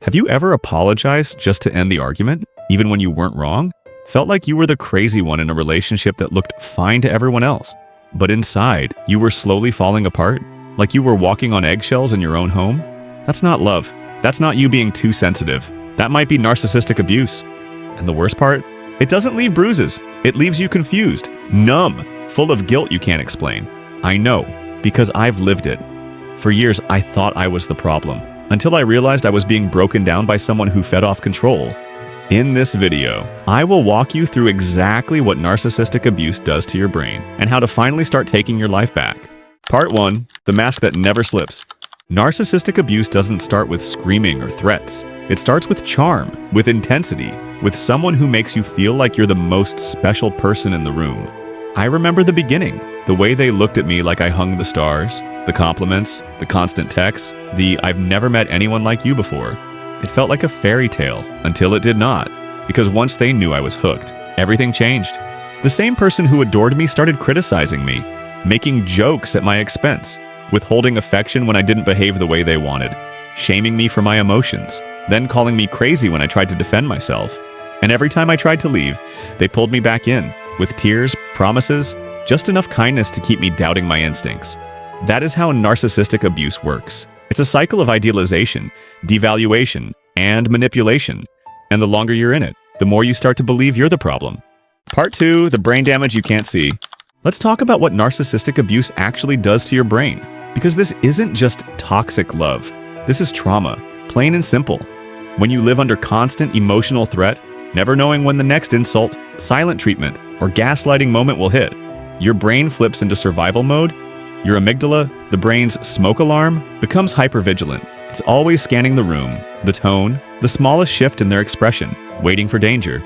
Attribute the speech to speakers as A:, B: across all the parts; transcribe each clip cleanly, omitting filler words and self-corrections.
A: Have you ever apologized just to end the argument, even when you weren't wrong? Felt like you were the crazy one in a relationship that looked fine to everyone else, but inside, you were slowly falling apart? Like you were walking on eggshells in your own home? That's not love. That's not you being too sensitive. That might be narcissistic abuse. And the worst part? It doesn't leave bruises. It leaves you confused, numb, full of guilt you can't explain. I know, because I've lived it. For years, I thought I was the problem, until I realized I was being broken down by someone who fed off control. In this video, I will walk you through exactly what narcissistic abuse does to your brain and how to finally start taking your life back. Part 1. The mask that never slips. Narcissistic abuse doesn't start with screaming or threats. It starts with charm, with intensity, with someone who makes you feel like you're the most special person in the room. I remember the beginning, the way they looked at me like I hung the stars, the compliments, the constant texts, the "I've never met anyone like you before." It felt like a fairy tale until it did not, because once they knew I was hooked, everything changed. The same person who adored me started criticizing me, making jokes at my expense, withholding affection when I didn't behave the way they wanted, shaming me for my emotions, then calling me crazy when I tried to defend myself. And every time I tried to leave, they pulled me back in, with tears, promises, just enough kindness to keep me doubting my instincts. That is how narcissistic abuse works. It's a cycle of idealization, devaluation, and manipulation. And the longer you're in it, the more you start to believe you're the problem. Part 2, the brain damage you can't see. Let's talk about what narcissistic abuse actually does to your brain. Because this isn't just toxic love. This is trauma, plain and simple. When you live under constant emotional threat, never knowing when the next insult, silent treatment, or gaslighting moment will hit, your brain flips into survival mode. Your amygdala, the brain's smoke alarm, becomes hypervigilant. It's always scanning the room, the tone, the smallest shift in their expression, waiting for danger.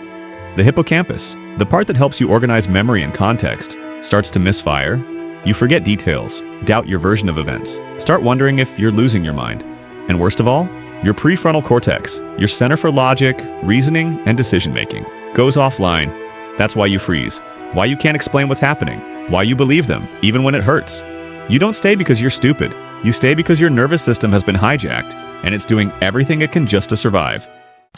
A: The hippocampus, the part that helps you organize memory and context, starts to misfire. You forget details, doubt your version of events, start wondering if you're losing your mind. And worst of all, your prefrontal cortex, your center for logic, reasoning, and decision-making, goes offline. That's why you freeze, why you can't explain what's happening, why you believe them, even when it hurts. You don't stay because you're stupid. You stay because your nervous system has been hijacked, and it's doing everything it can just to survive.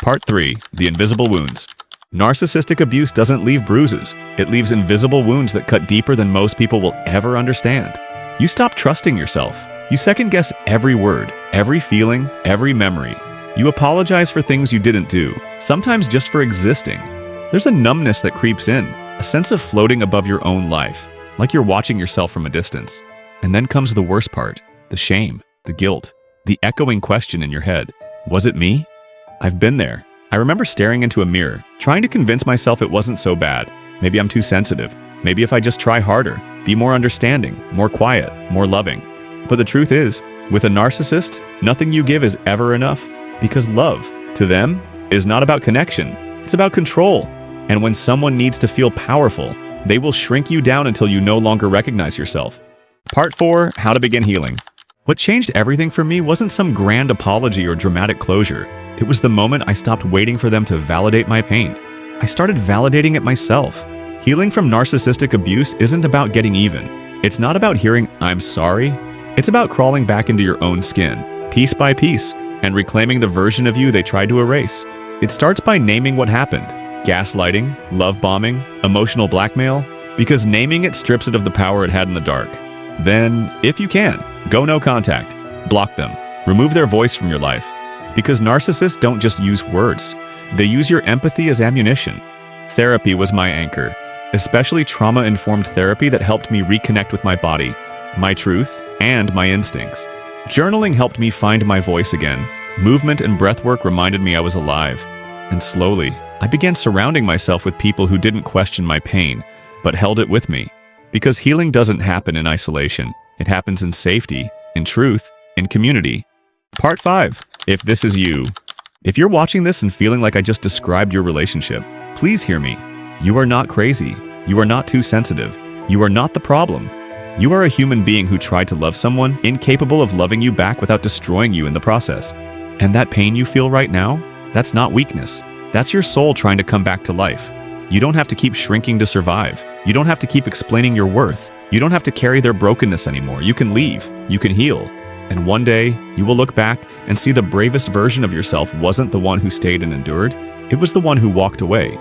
A: Part 3. The invisible wounds. Narcissistic abuse doesn't leave bruises. It leaves invisible wounds that cut deeper than most people will ever understand. You stop trusting yourself. You second-guess every word, every feeling, every memory. You apologize for things you didn't do, sometimes just for existing. There's a numbness that creeps in, a sense of floating above your own life, like you're watching yourself from a distance. And then comes the worst part, the shame, the guilt, the echoing question in your head. Was it me? I've been there. I remember staring into a mirror, trying to convince myself it wasn't so bad. Maybe I'm too sensitive. Maybe if I just try harder, be more understanding, more quiet, more loving. But the truth is, with a narcissist, nothing you give is ever enough. Because love, to them, is not about connection. It's about control. And when someone needs to feel powerful, they will shrink you down until you no longer recognize yourself. Part 4. How to begin healing. What changed everything for me wasn't some grand apology or dramatic closure. It was the moment I stopped waiting for them to validate my pain. I started validating it myself. Healing from narcissistic abuse isn't about getting even. It's not about hearing "I'm sorry." It's about crawling back into your own skin, piece by piece, and reclaiming the version of you they tried to erase. It starts by naming what happened. Gaslighting, love bombing, emotional blackmail, because naming it strips it of the power it had in the dark. Then, if you can, go no contact. Block them. Remove their voice from your life. Because narcissists don't just use words. They use your empathy as ammunition. Therapy was my anchor, especially trauma-informed therapy that helped me reconnect with my body, my truth, and my instincts. Journaling helped me find my voice again. Movement and breathwork reminded me I was alive. And slowly, I began surrounding myself with people who didn't question my pain, but held it with me. Because healing doesn't happen in isolation. It happens in safety, in truth, in community. Part 5. If this is you. If you're watching this and feeling like I just described your relationship, please hear me. You are not crazy. You are not too sensitive. You are not the problem. You are a human being who tried to love someone, incapable of loving you back without destroying you in the process. And that pain you feel right now, that's not weakness. That's your soul trying to come back to life. You don't have to keep shrinking to survive. You don't have to keep explaining your worth. You don't have to carry their brokenness anymore. You can leave. You can heal. And one day, you will look back and see the bravest version of yourself wasn't the one who stayed and endured, it was the one who walked away.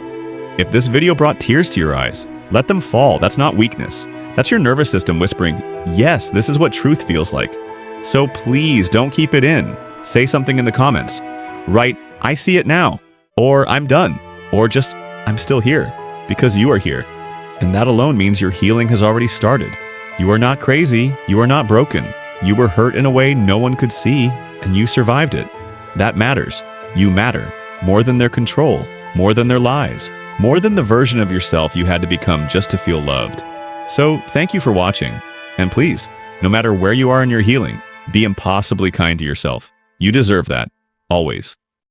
A: If this video brought tears to your eyes, let them fall. That's not weakness. That's your nervous system whispering, yes, this is what truth feels like. So please don't keep it in. Say something in the comments. Write, I see it now, or I'm done, or just, I'm still here, because you are here. And that alone means your healing has already started. You are not crazy. You are not broken. You were hurt in a way no one could see, and you survived it. That matters. You matter. More than their control, more than their lies, more than the version of yourself you had to become just to feel loved. So thank you for watching. And please, no matter where you are in your healing, be impossibly kind to yourself. You deserve that. Always.